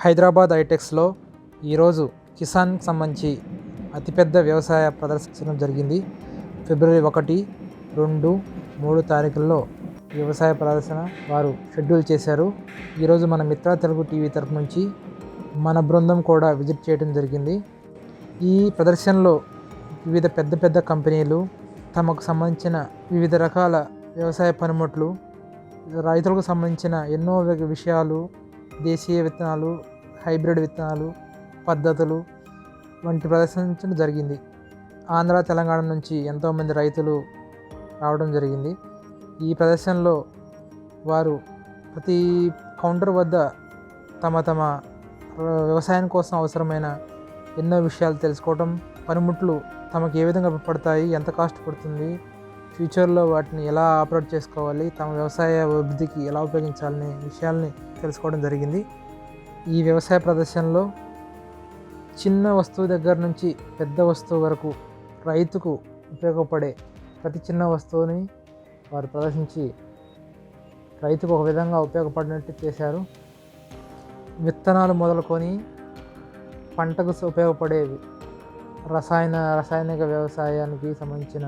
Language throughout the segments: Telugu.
హైదరాబాద్ ఐటెక్స్లో ఈరోజు కిసాన్కి సంబంధించి అతిపెద్ద వ్యవసాయ ప్రదర్శన జరిగింది. ఫిబ్రవరి 1, 2, 3 తారీఖుల్లో వ్యవసాయ ప్రదర్శన వారు షెడ్యూల్ చేశారు. ఈరోజు మన మిత్ర తెలుగు టీవీ తరఫు నుంచి మన బృందం కూడా విజిట్ చేయడం జరిగింది. ఈ ప్రదర్శనలో వివిధ పెద్ద కంపెనీలు తమకు సంబంధించిన వివిధ రకాల వ్యవసాయ పనిముట్లు, రైతులకు సంబంధించిన ఎన్నో విషయాలు, దేశీయ విత్తనాలు, హైబ్రిడ్ విత్తనాలు, పద్ధతులు వంటి ప్రదర్శించడం జరిగింది. ఆంధ్ర, తెలంగాణ నుంచి ఎంతోమంది రైతులు రావడం జరిగింది. ఈ ప్రదర్శనలో వారు ప్రతి కౌంటర్ వద్ద తమ వ్యవసాయం కోసం అవసరమైన ఎన్నో విషయాలు తెలుసుకోవడం, పనిముట్లు తమకు ఏ విధంగా పడతాయి, ఎంత కాస్ట్ పడుతుంది, ఫ్యూచర్లో వాటిని ఎలా ఆపరేట్ చేసుకోవాలి, తమ వ్యవసాయ అభివృద్ధికి ఎలా ఉపయోగించాలనే విషయాల్ని తెలుసుకోవడం జరిగింది. ఈ వ్యవసాయ ప్రదర్శనలో చిన్న వస్తువు దగ్గర నుంచి పెద్ద వస్తువు వరకు రైతుకు ఉపయోగపడే ప్రతి చిన్న వస్తువుని వారు ప్రదర్శించి రైతుకు ఒక విధంగా ఉపయోగపడినట్టు చేశారు. విత్తనాలు మొదలుకొని పంటకు ఉపయోగపడేవి, రాసాయనిక వ్యవసాయానికి సంబంధించిన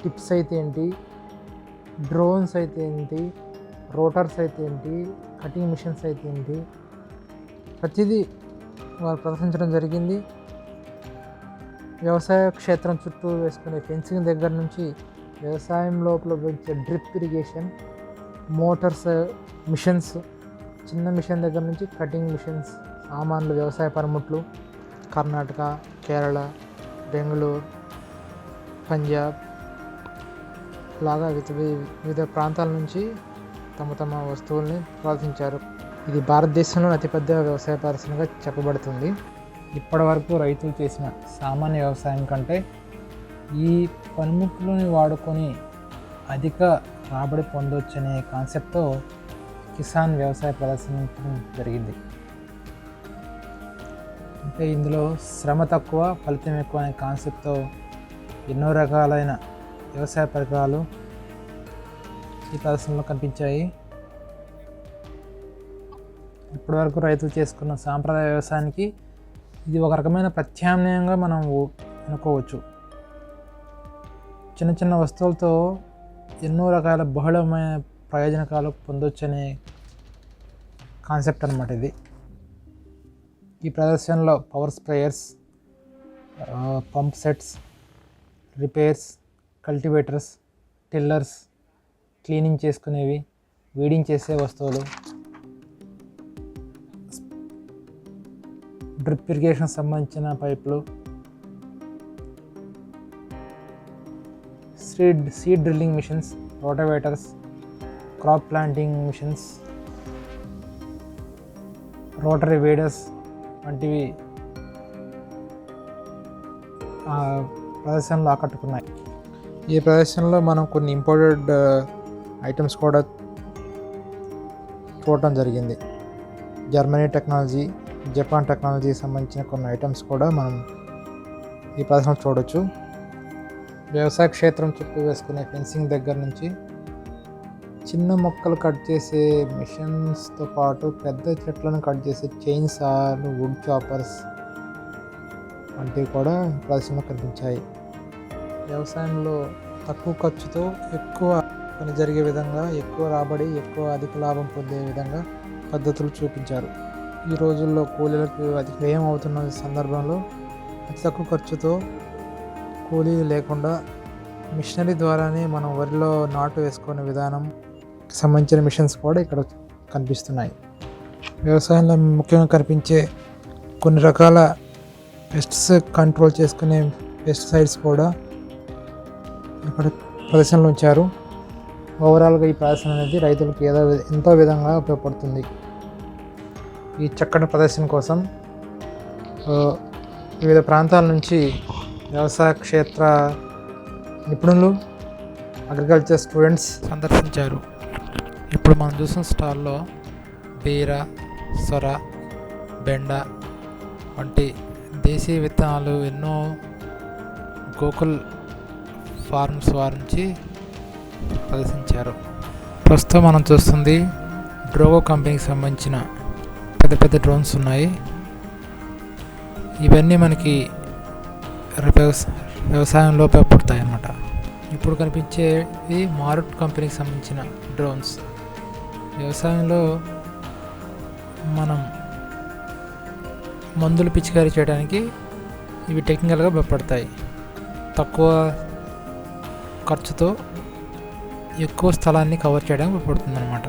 టిప్స్ అయితే ఏంటి, డ్రోన్స్ అయితే ఏంటి, రోటర్స్ అయితే ఏంటి, కటింగ్ మిషన్స్ అయితే ఏంటి, ప్రతిదీ వారు ప్రదర్శించడం జరిగింది. వ్యవసాయ క్షేత్రం చుట్టూ వేసుకునే ఫెన్సింగ్ దగ్గర నుంచి వ్యవసాయం లోపల ఉపయోగించే డ్రిప్ ఇరిగేషన్, మోటార్స్, మిషన్స్, చిన్న మిషన్ దగ్గర నుంచి కటింగ్ మిషన్స్, సామాన్లు, వ్యవసాయ పనిముట్లు కర్ణాటక, కేరళ, బెంగళూరు, పంజాబ్ లాగా వివిధ ప్రాంతాల నుంచి తమ వస్తువుల్ని ప్రదర్శించారు. ఇది భారతదేశంలో అతిపెద్ద వ్యవసాయ ప్రదర్శనగా చెప్పబడుతుంది. ఇప్పటి వరకు రైతులు చేసిన సామాన్య వ్యవసాయం కంటే ఈ పనిముట్లని వాడుకొని అధిక రాబడి పొందవచ్చనే కాన్సెప్ట్తో కిసాన్ వ్యవసాయ ప్రదర్శించడం జరిగింది. అంటే ఇందులో శ్రమ తక్కువ, ఫలితం ఎక్కువ అనే కాన్సెప్ట్తో ఎన్నో రకాలైన వ్యవసాయ పరికరాలు ఈ ప్రదర్శనలో కనిపించాయి. ఇప్పటివరకు రైతులు చేసుకున్న సాంప్రదాయ వ్యవసాయానికి ఇది ఒక రకమైన ప్రత్యామ్నాయంగా మనం అనుకోవచ్చు. చిన్న వస్తువులతో ఎన్నో రకాల బహుళమైన ప్రయోజనకాలు పొందొచ్చనే కాన్సెప్ట్ అన్నమాట ఇది. ఈ ప్రదర్శనలో power sprayers, pump sets, repairs, cultivators, tillers, cleaning చేసుకునేవి, వీడింగ్ చేసే వస్తువులు, డ్రిప్ ఇరిగేషన్ సంబంధించిన పైపులు, seed drilling machines, rotavators, crop planting machines, rotary weeders వంటివి ప్రదర్శనలో ఆకట్టుకున్నాయి. ఈ ప్రదర్శనలో మనం కొన్ని ఇంపోర్టెడ్ ఐటమ్స్ కూడా చూడటం జరిగింది. జర్మనీ టెక్నాలజీ, జపాన్ టెక్నాలజీకి సంబంధించిన కొన్ని ఐటమ్స్ కూడా మనం ఈ ప్రదర్శనలో చూడవచ్చు. వ్యవసాయ క్షేత్రం చుట్టూ వేసుకునే ఫెన్సింగ్ దగ్గర నుంచి చిన్న మొక్కలు కట్ చేసే మిషన్స్తో పాటు పెద్ద చెట్లను కట్ చేసే చైన్సాలు, వుడ్ చాపర్స్ వంటివి కూడా ప్రదర్శనలో కనిపించాయి. వ్యవసాయంలో తక్కువ ఖర్చుతో ఎక్కువ పని జరిగే విధంగా, ఎక్కువ రాబడి, అధిక లాభం పొందే విధంగా పద్ధతులు చూపించారు. ఈ రోజుల్లో కూలీలకు అధిక వ్యయం అవుతున్న సందర్భంలో అతి తక్కువ ఖర్చుతో, కూలీలు లేకుండా మిషనరీ ద్వారానే మనం వరిలో నాటు వేసుకునే విధానం సంబంధించిన మిషన్స్ కూడా ఇక్కడ కనిపిస్తున్నాయి. వ్యవసాయంలో ముఖ్యంగా కనిపించే కొన్ని రకాల పెస్ట్స్ కంట్రోల్ చేసుకునే పెస్టిసైడ్స్ కూడా ఇక్కడ ప్రదర్శనలో ఉంచారు. ఓవరాల్గా ఈ ప్రదర్శన అనేది రైతులకు ఎంతో విధంగా ఉపయోగపడుతుంది. ఈ చక్కటి ప్రదర్శన కోసం వివిధ ప్రాంతాల నుంచి వ్యవసాయ క్షేత్ర నిపుణులు, అగ్రికల్చర్ స్టూడెంట్స్ సందర్శించారు. ఇప్పుడు మనం చూసిన స్టాల్లో బీర, సొర, బెండ వంటి దేశీయ విత్తనాలు ఎన్నో గోకుల్ ఫార్మ్స్ వారి నుంచి ప్రదర్శించారు. ప్రస్తుతం మనం చూస్తుంది డ్రోగో కంపెనీకి సంబంధించిన పెద్ద పెద్ద డ్రోన్స్ ఉన్నాయి. ఇవన్నీ మనకి వ్యవసాయంలో ఉపయోగపడతాయి అన్నమాట. ఇప్పుడు కనిపించేవి మారుట్ కంపెనీకి సంబంధించిన డ్రోన్స్. వ్యవసాయంలో మనం మందులు పిచికారీ చేయడానికి ఇవి టెక్నికల్గా ఉపయోగపడతాయి. తక్కువ ఖర్చుతో ఎక్కువ స్థలాన్ని కవర్ చేయడానికి ఉపయోగపడుతుంది అన్నమాట.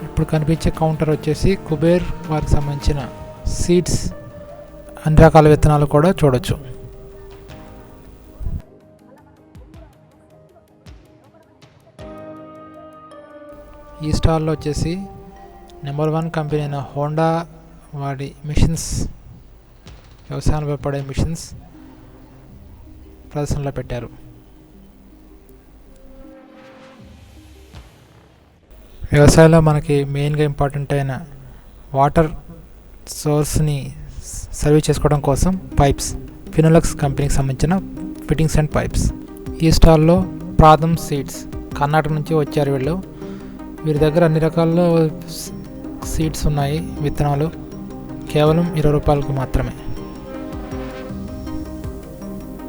ఇప్పుడు కనిపించే కౌంటర్ వచ్చేసి కుబేర్ వారికి సంబంధించిన సీడ్స్, అన్ని రకాల విత్తనాలు కూడా చూడొచ్చు. ఈ స్టాల్లో వచ్చేసి నెంబర్ 1 కంపెనీ అయిన హోండా వాడి మిషన్స్, వ్యవసాయంలో ఉపయోగపడే మిషన్స్ ప్రదర్శనలో పెట్టారు. వ్యవసాయంలో మనకి మెయిన్గా ఇంపార్టెంట్ అయిన వాటర్ సోర్స్ని సర్వీస్ చేసుకోవడం కోసం పైప్స్, ఫినోలెక్స్ కంపెనీకి సంబంధించిన ఫిట్టింగ్స్ అండ్ పైప్స్. ఈ స్టాల్లో ప్రాథమ్ సీడ్స్, కర్ణాటక నుంచి వచ్చారు వీళ్ళు. వీరి దగ్గర అన్ని రకాల సీడ్స్ ఉన్నాయి, విత్తనాలు కేవలం 20 రూపాయలకు మాత్రమే.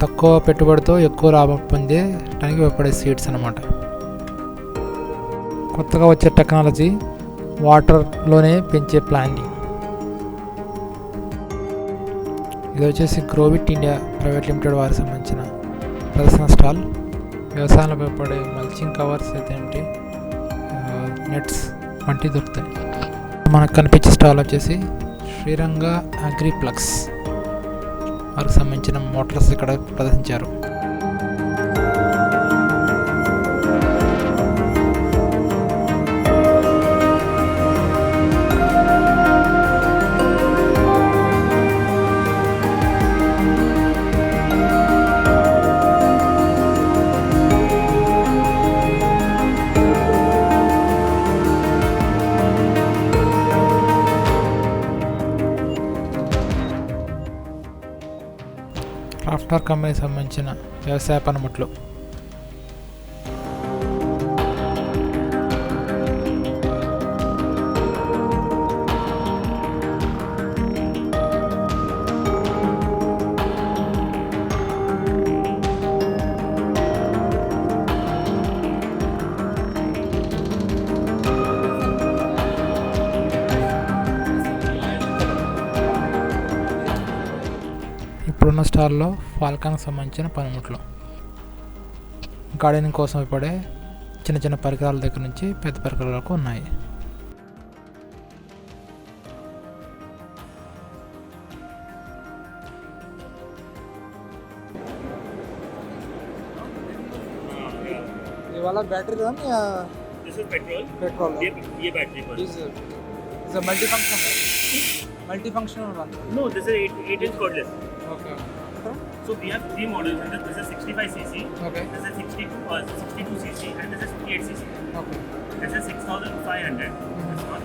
తక్కువ పెట్టుబడితో ఎక్కువ లాభం పొందేటానికి ఉపయోగపడే సీడ్స్ అన్నమాట. కొత్తగా వచ్చే టెక్నాలజీ వాటర్లోనే పెంచే ప్లాంటింగ్. ఇది వచ్చేసి గ్రోవిట్ ఇండియా ప్రైవేట్ లిమిటెడ్ వారికి సంబంధించిన ప్రదర్శన స్టాల్. వ్యవసాయంలో ఉపయోగపడే మల్చింగ్ కవర్స్ అయితే ఏంటి, నెట్స్ వంటివి దొరుకుతాయి. మనకు కనిపించే స్టాల్ వచ్చేసి శ్రీరంగ అగ్రిప్లక్స్ వారికి సంబంధించిన మోటార్స్ ఇక్కడ ప్రదర్శించారు. క్రాఫ్టర్ కంపెనీకి సంబంధించిన వ్యవసాయ పనిముట్లు. ఇప్పుడున్న స్టాల్లో ఫాల్కాన్కి సంబంధించిన పనిముట్లు, గార్డెనింగ్ కోసం ఉపయోగపడే చిన్న చిన్న పరికరాల దగ్గర నుంచి పెద్ద పరికరాల వరకు ఉన్నాయి. वाला बैटरी था ना या दिस इज पेट्रोल पेट्रोल ये बैटरी पर diesel is a multifunctional one no this is 8 inch cordless okay so we have three models and this is 65cc okay this is 62cc and this is 58cc okay this is 6500 this one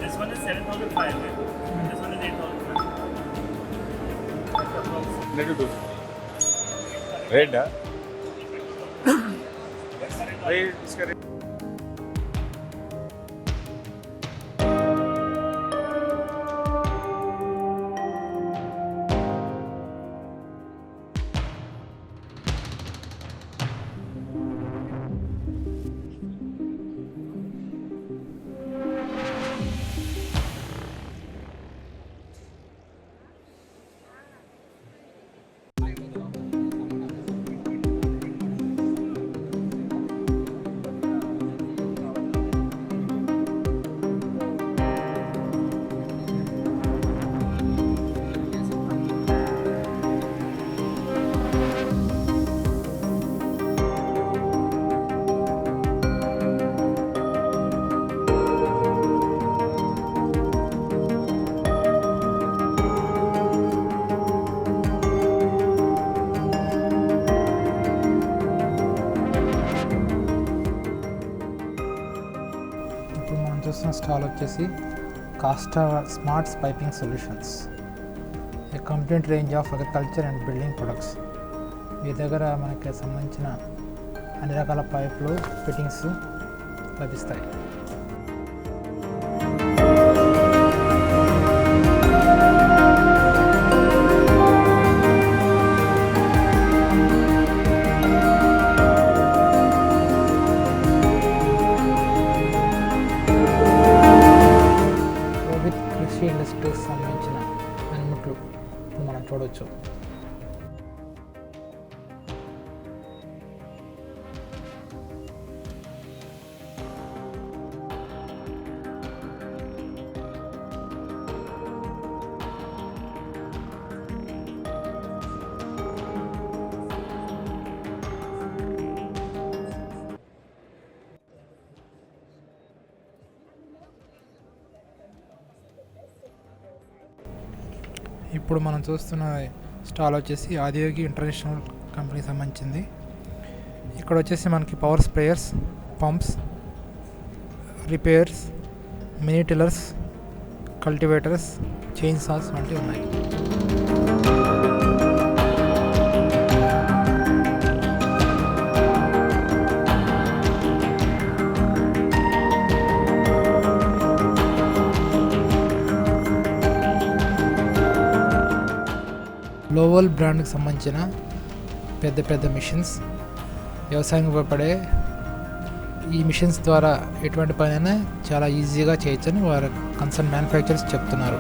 this one is 7500 this one is 8000 Let it do. Red, huh? Red, చూస్తున్న స్టాల్ వచ్చేసి caster smarts piping solutions, a complete range of agriculture and building products. మీ దగ్గర మనకి సంబంధించిన అన్ని రకాల పైపులు, ఫిట్టింగ్స్ లభిస్తాయి. కృషి ఇండస్ట్రీకి సంబంధించిన పనిముట్లు ఇప్పుడు మనం చూడవచ్చు. ఇప్పుడు మనం చూస్తున్న స్టాల్ వచ్చేసి ఆదియోగి ఇంటర్నేషనల్ కంపెనీకి సంబంధించింది. ఇక్కడ వచ్చేసి మనకి power sprayers, pumps, repairs, mini tillers, cultivators, chain sauce వంటివి ఉన్నాయి. లోవల్ బ్రాండ్కి సంబంధించిన పెద్ద పెద్ద మిషన్స్, వ్యవసాయానికి ఉపయోగపడే ఈ మిషన్స్ ద్వారా ఎటువంటి పనైనా చాలా ఈజీగా చేయొచ్చని వారు కన్సర్న్ మ్యానుఫ్యాక్చరర్స్ చెప్తున్నారు.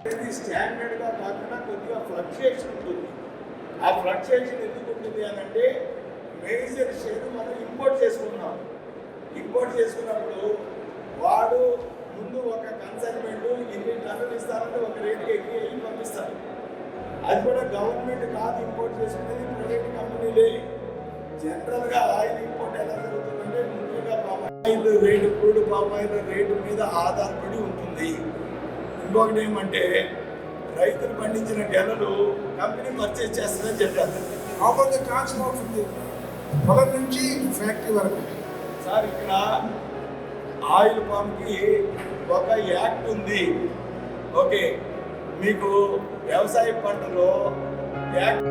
ఇది స్టాండర్డ్గా కాకుండా కొద్దిగా ఫ్లక్చుయేషన్ ఉంటుంది. ఆ ఫ్లక్చుయేషన్ ఎందుకు ఉంటుంది అని అంటే మేజర్ షేర్ మనం ఇంపోర్ట్ చేసుకున్నాం. ఇంపోర్ట్ చేసుకున్నప్పుడు వాడు ముందు ఒక కన్సైన్మెంట్ ఇన్ని టన్నులు ఇస్తారంటే ఒక రేటుకి ఎక్కి పంపిస్తారు. అది కూడా గవర్నమెంట్ కాదు ఇంపోర్ట్ చేసుకునేది, ప్రైవేట్ కంపెనీలే. జనరల్గా ఆయిల్ ఇంపోర్ట్ ఎలా జరుగుతుందంటే ముఖ్యంగా palm oil rate, crude palm oil rate మీద ఆధారపడి ఉంటుంది. ఇంకొకటి ఏమంటే రైతులు పండించిన గెలలు కంపెనీ పర్చేజ్ చేస్తుందని చెప్పారు. కాకపోతే ట్రాన్స్పోర్ట్ ఉంది పొలం నుంచి ఫ్యాక్టరీ వరకు. సార్ ఇక్కడ ఆయిల్ పంప్కి ఒక యాక్ట్ ఉంది. ఓకే, మీకు వ్యవసాయ పంటలో యాక్ట్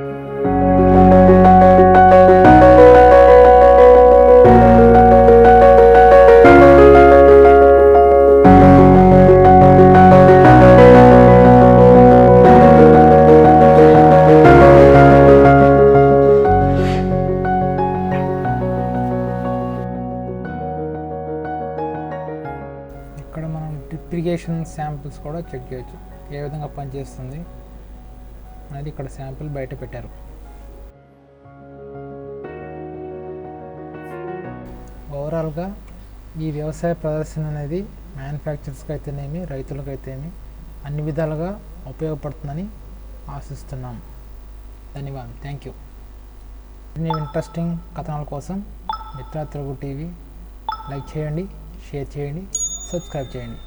ఇక్కడ మనం డ్రిప్ ఇరిగేషన్ శాంపిల్స్ కూడా చెక్ చేయొచ్చు, ఏ విధంగా పనిచేస్తుంది అనేది ఇక్కడ శాంపిల్ బయట పెట్టారు. ఓవరాల్గా ఈ వ్యవసాయ ప్రదర్శన అనేది మ్యానుఫ్యాక్చరర్స్కి అయితేనేమి, రైతులకు అయితేనేమి అన్ని విధాలుగా ఉపయోగపడుతుందని ఆశిస్తున్నాం. ధన్యవాదాలు. Thank you. ఇన్ని ఇంట్రెస్టింగ్ కథనాల కోసం మిత్ర తెలుగు టీవీ లైక్ చేయండి, షేర్ చేయండి, సబ్స్క్రైబ్ చేయండి.